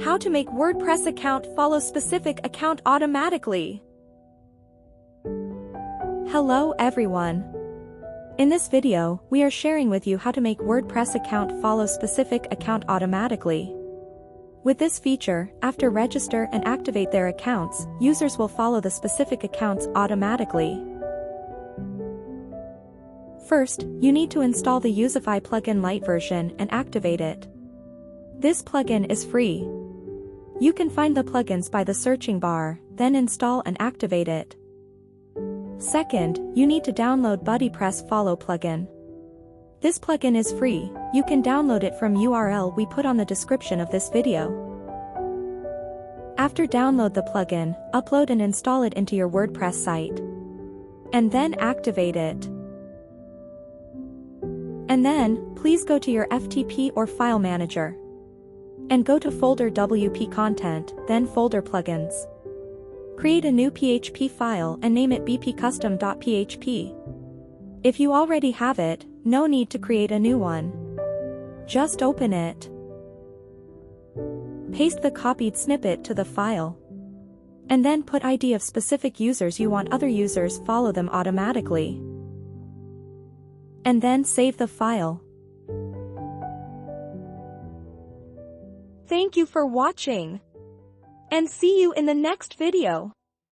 How to make WordPress account follow specific account automatically. Hello everyone. In this video, we are sharing with you how to make WordPress account follow specific account automatically. With this feature, after register and activate their accounts, users will follow the specific accounts automatically. First, you need to install the Youzify plugin Lite version and activate it. This plugin is free. You can find the plugins by the searching bar, then install and activate it. Second, you need to download BuddyPress Follow plugin. This plugin is free. You can download it from URL we put on the description of this video. After download the plugin, upload and install it into your WordPress site. And then activate it. And then, please go to your FTP or file manager. And go to folder WP content, then folder plugins. Create a new PHP file and name it bp.custom.php. If you already have it, no need to create a new one. Just open it. Paste the copied snippet to the file. And then put ID of specific users you want other users follow them automatically. And then save the file. Thank you for watching. And see you in the next video.